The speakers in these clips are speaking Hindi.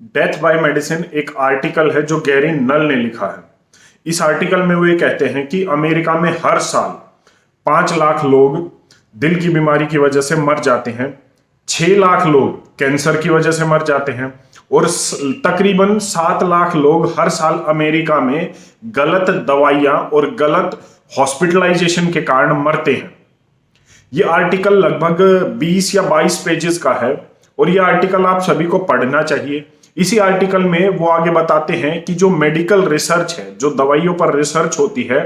डेथ बाय मेडिसिन एक आर्टिकल है जो गैरी नल ने लिखा है। इस आर्टिकल में वो ये कहते हैं कि अमेरिका में हर साल 5 लाख लोग दिल की बीमारी की वजह से मर जाते हैं, 6 लाख लोग कैंसर की वजह से मर जाते हैं और तकरीबन 7 लाख लोग हर साल अमेरिका में गलत दवाइयां और गलत हॉस्पिटलाइजेशन के कारण मरते हैं। ये आर्टिकल लगभग 20 या 22 पेजेस का है और ये आर्टिकल आप सभी को पढ़ना चाहिए। इसी आर्टिकल में वो आगे बताते हैं कि जो मेडिकल रिसर्च है, जो दवाइयों पर रिसर्च होती है,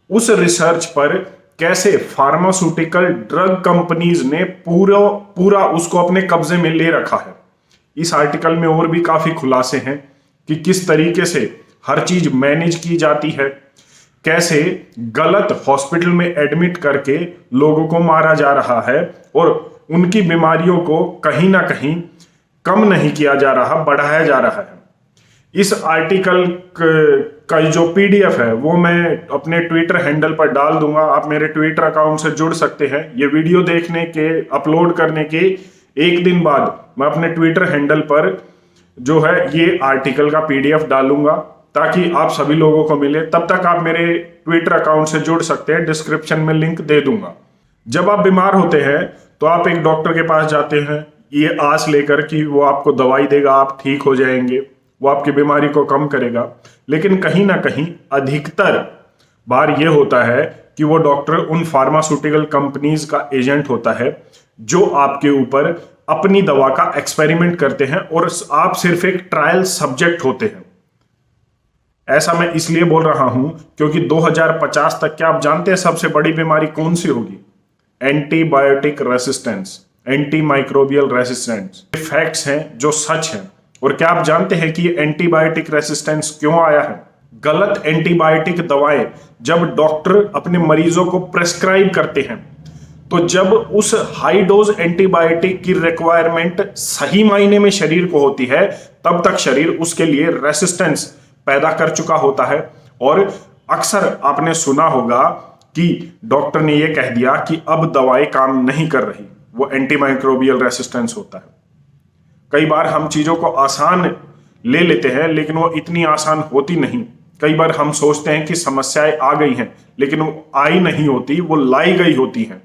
उस रिसर्च पर कैसे फार्मास्यूटिकल ड्रग कंपनीज ने पूरा उसको अपने कब्जे में ले रखा है। इस आर्टिकल में और भी काफी खुलासे हैं कि किस तरीके से हर चीज मैनेज की जाती है, कैसे गलत हॉस्पिटल में एडमिट करके लोगों को मारा जा रहा है और उनकी बीमारियों को कहीं ना कहीं कम नहीं किया जा रहा, बढ़ाया जा रहा है। इस आर्टिकल का जो पीडीएफ है वो मैं अपने ट्विटर हैंडल पर डाल दूंगा। आप मेरे ट्विटर अकाउंट से जुड़ सकते हैं। ये वीडियो देखने के, अपलोड करने के एक दिन बाद मैं अपने ट्विटर हैंडल पर जो है ये आर्टिकल का पीडीएफ डालूंगा ताकि आप सभी लोगों को मिले। तब तक आप मेरे ट्विटर अकाउंट से जुड़ सकते हैं, डिस्क्रिप्शन में लिंक दे दूंगा। जब आप बीमार होते हैं तो आप एक डॉक्टर के पास जाते हैं ये आस लेकर कि वो आपको दवाई देगा, आप ठीक हो जाएंगे, वो आपकी बीमारी को कम करेगा। लेकिन कहीं ना कहीं अधिकतर बार ये होता है कि वो डॉक्टर उन फार्मास्यूटिकल कंपनीज का एजेंट होता है जो आपके ऊपर अपनी दवा का एक्सपेरिमेंट करते हैं और आप सिर्फ एक ट्रायल सब्जेक्ट होते हैं। ऐसा मैं इसलिए बोल रहा हूं क्योंकि 2050 तक क्या आप जानते हैं सबसे बड़ी बीमारी कौन सी होगी? Antibiotic resistance, anti microbial resistance. Facts हैं जो सच हैं। और क्या आप जानते हैं कि ये एंटीबायोटिक रेसिस्टेंस क्यों आया है? गलत एंटीबायोटिक दवाएं जब डॉक्टर अपने मरीजों को प्रेस्क्राइब करते हैं तो जब उस हाई डोज एंटीबायोटिक की रिक्वायरमेंट सही मायने में शरीर को होती है तब तक शरीर उसके लिए रेसिस्टेंस पैदा कर चुका होता है। और अक्सर आपने सुना होगा कि डॉक्टर ने यह कह दिया कि अब दवाएं काम नहीं कर रही, वो एंटीमाइक्रोबियल रेसिस्टेंस होता है। कई बार हम चीजों को आसान ले लेते हैं लेकिन वो इतनी आसान होती नहीं। कई बार हम सोचते हैं कि समस्याएं आ गई हैं लेकिन वो आई नहीं होती, वो लाई गई होती हैं।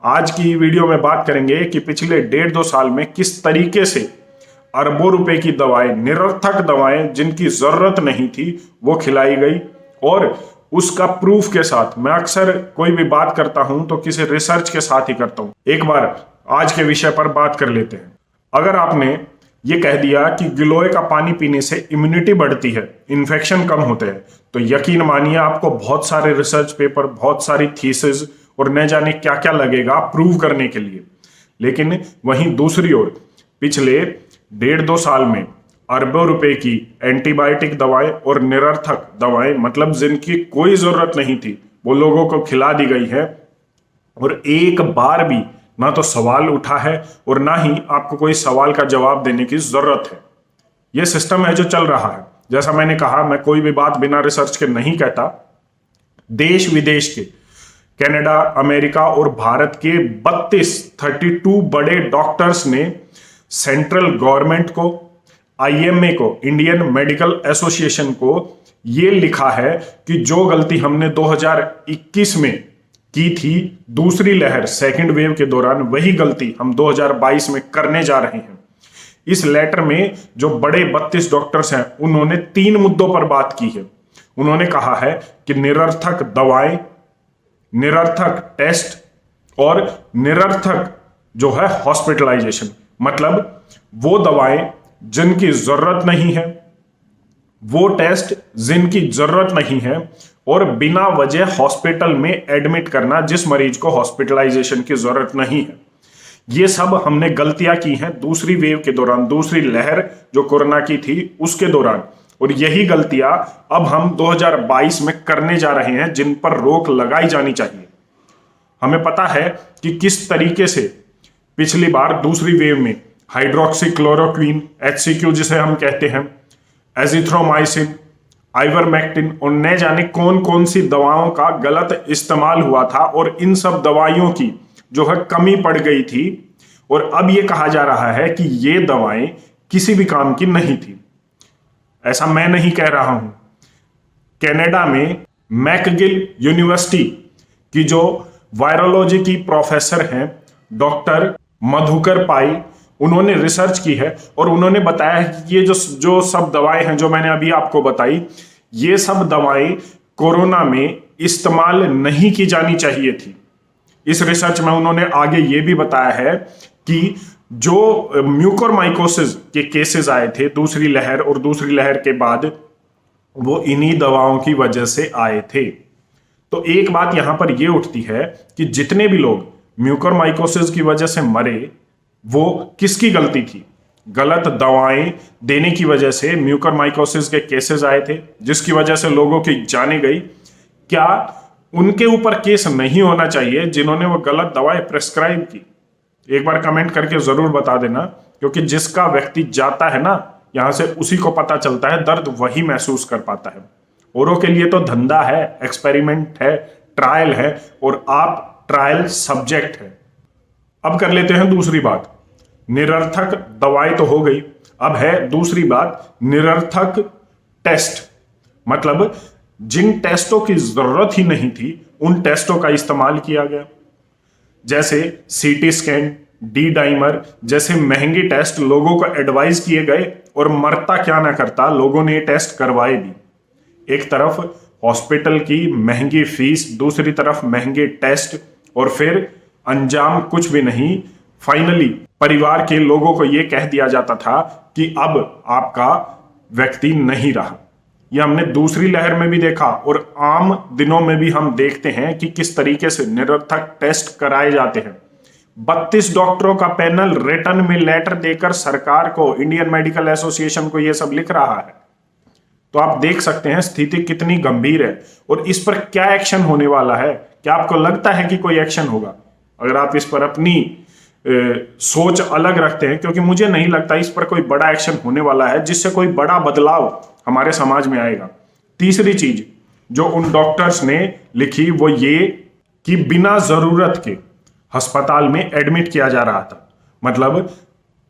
आज की वीडियो में बात करेंगे कि पिछले 1.5-2 साल में किस तरीके से अरबों रुपए की दवाएं, निरर्थक दवाएं जिनकी जरूरत नहीं थी, वो खिलाई गई। और उसका प्रूफ के साथ मैं अक्सर कोई भी बात करता हूं तो किसी रिसर्च के साथ ही करता हूं। एक बार आज के विषय पर बात कर लेते हैं। अगर आपने ये कह दिया कि गिलोय का पानी पीने से इम्यूनिटी बढ़ती है, इन्फेक्शन कम होते हैं, तो यकीन मानिए आपको बहुत सारे रिसर्च पेपर, बहुत सारी थीसिस और न जाने क्या क्या लगेगा प्रूव करने के लिए। लेकिन वहीं दूसरी ओर पिछले 1.5-2 साल में अरबों रुपए की एंटीबायोटिक दवाएं और निरर्थक दवाएं, मतलब जिनकी कोई जरूरत नहीं थी, वो लोगों को खिला दी गई है और एक बार भी ना तो सवाल उठा है और ना ही आपको कोई सवाल का जवाब देने की जरूरत है। यह सिस्टम है जो चल रहा है। जैसा मैंने कहा, मैं कोई भी बात बिना रिसर्च के नहीं कहता। देश विदेश के, कनाडा, अमेरिका और भारत के 32 बड़े डॉक्टर्स ने सेंट्रल गवर्नमेंट को, आईएमए को, इंडियन मेडिकल एसोसिएशन को यह लिखा है कि जो गलती हमने 2021 में की थी दूसरी लहर, सेकेंड वेव के दौरान, वही गलती हम 2022 में करने जा रहे हैं। इस लेटर में जो बड़े 32 डॉक्टर्स हैं उन्होंने 3 मुद्दों पर बात की है। उन्होंने कहा है कि निरर्थक दवाएं, निरर्थक टेस्ट और निरर्थक जो है हॉस्पिटलाइजेशन, मतलब वो दवाएं जिनकी जरूरत नहीं है, वो टेस्ट जिनकी जरूरत नहीं है और बिना वजह हॉस्पिटल में एडमिट करना जिस मरीज को हॉस्पिटलाइजेशन की जरूरत नहीं है। ये सब हमने गलतियां की हैं दूसरी वेव के दौरान, दूसरी लहर जो कोरोना की थी उसके दौरान। और यही गलतियां अब हम 2022 में करने जा रहे हैं जिन पर रोक लगाई जानी चाहिए। हमें पता है कि किस तरीके से पिछली बार दूसरी वेव में हाइड्रोक्सीक्लोरोक्वीन, HCQ जिसे हम कहते हैं, एजिथ्रोमाइसिन, आइवरमेक्टिन और न जाने कौन कौन सी दवाओं का गलत इस्तेमाल हुआ था और इन सब दवाइयों की जो है कमी पड़ गई थी। और अब ये कहा जा रहा है कि ये दवाएं किसी भी काम की नहीं थी। ऐसा मैं नहीं कह रहा हूं। कनाडा में मैकगिल यूनिवर्सिटी की जो वायरोलॉजी की प्रोफेसर हैं डॉक्टर मधुकर पाई, उन्होंने रिसर्च की है और उन्होंने बताया है कि ये जो सब दवाएं हैं जो मैंने अभी आपको बताई, ये सब दवाएं कोरोना में इस्तेमाल नहीं की जानी चाहिए थी। इस रिसर्च में उन्होंने आगे ये भी बताया है कि जो म्यूकोरमाइकोसिस के केसेस आए थे दूसरी लहर और दूसरी लहर के बाद, वो इन्हीं दवाओं की वजह से आए थे। तो एक बात यहां पर यह उठती है कि जितने भी लोग म्यूकोरमाइकोसिस की वजह से मरे, वो किसकी गलती थी? गलत दवाएं देने की वजह से म्यूकोरमाइकोसिस के केसेस आए थे, जिसकी वजह से लोगों की जानें गई। क्या उनके ऊपर केस नहीं होना चाहिए जिन्होंने वो गलत दवाएं प्रेस्क्राइब की? एक बार कमेंट करके जरूर बता देना, क्योंकि जिसका व्यक्ति जाता है ना यहां से, उसी को पता चलता है, दर्द वही महसूस कर पाता है। औरों के लिए तो धंधा है, एक्सपेरिमेंट है, ट्रायल है, और आप ट्रायल सब्जेक्ट है। अब कर लेते हैं दूसरी बात। निरर्थक दवाएं तो हो गई, अब है दूसरी बात निरर्थक टेस्ट। मतलब जिन टेस्टों की जरूरत ही नहीं थी उन टेस्टों का इस्तेमाल किया गया, जैसे सीटी स्कैन, डी डाइमर जैसे महंगे टेस्ट लोगों को एडवाइज किए गए, और मरता क्या ना करता, लोगों ने ये टेस्ट करवाए भी। एक तरफ हॉस्पिटल की महंगी फीस, दूसरी तरफ महंगे टेस्ट, और फिर अंजाम कुछ भी नहीं। फाइनली परिवार के लोगों को यह कह दिया जाता था कि अब आपका व्यक्ति नहीं रहा। यह हमने दूसरी लहर में भी देखा और आम दिनों में भी हम देखते हैं कि किस तरीके से निरर्थक टेस्ट कराए जाते हैं। 32 डॉक्टरों का पैनल रिटर्न में लेटर देकर सरकार को, इंडियन मेडिकल एसोसिएशन को यह सब लिख रहा है। तो आप देख सकते हैं स्थिति कितनी गंभीर है और इस पर क्या एक्शन होने वाला है। क्या आपको लगता है कि कोई एक्शन होगा? अगर आप इस पर अपनी सोच अलग रखते हैं, क्योंकि मुझे नहीं लगता इस पर कोई बड़ा एक्शन होने वाला है जिससे कोई बड़ा बदलाव हमारे समाज में आएगा। तीसरी चीज जो उन डॉक्टर्स ने लिखी वो ये कि बिना जरूरत के अस्पताल में एडमिट किया जा रहा था। मतलब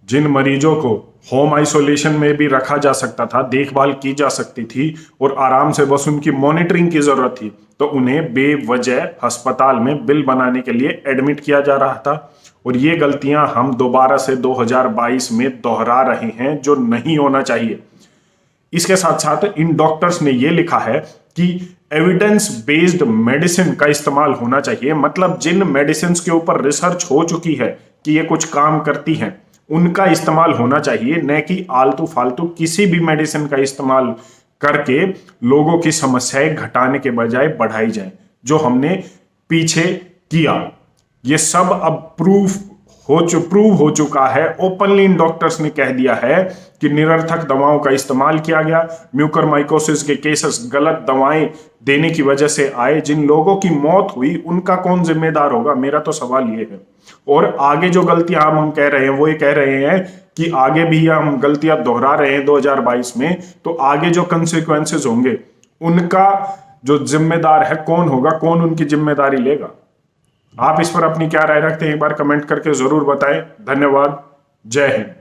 जिन मरीजों को होम आइसोलेशन में भी रखा जा सकता था, देखभाल की जा सकती थी और आराम से बस उनकी मॉनिटरिंग की जरूरत थी, तो उन्हें बेवजह अस्पताल में बिल बनाने के लिए एडमिट किया जा रहा था। और ये गलतियां हम दोबारा से 2022 में दोहरा रहे हैं, जो नहीं होना चाहिए। इसके साथ साथ इन डॉक्टर्स ने यह लिखा है कि एविडेंस बेस्ड मेडिसिन का इस्तेमाल होना चाहिए। मतलब जिन मेडिसिन के ऊपर रिसर्च हो चुकी है कि ये कुछ काम करती हैं, उनका इस्तेमाल होना चाहिए, न कि आलतू फालतू किसी भी मेडिसिन का इस्तेमाल करके लोगों की समस्याएं घटाने के बजाय बढ़ाई जाए, जो हमने पीछे किया। ये सब अब प्रूव हो चुका है। ओपनली इन डॉक्टर्स ने कह दिया है कि निरर्थक दवाओं का इस्तेमाल किया गया। म्यूकोरमाइकोसिस के केसेस गलत दवाएं देने की वजह से आए। जिन लोगों की मौत हुई उनका कौन जिम्मेदार होगा? मेरा तो सवाल ये है। और आगे जो गलतियां हम कह रहे हैं वो ये कह रहे हैं कि आगे भी हम गलतियां दोहरा रहे हैं 2022 में, तो आगे जो कंसिक्वेंसेस होंगे उनका जो जिम्मेदार है कौन होगा, कौन उनकी जिम्मेदारी लेगा? आप इस पर अपनी क्या राय रखते हैं? एक बार कमेंट करके जरूर बताएं। धन्यवाद। जय हिंद।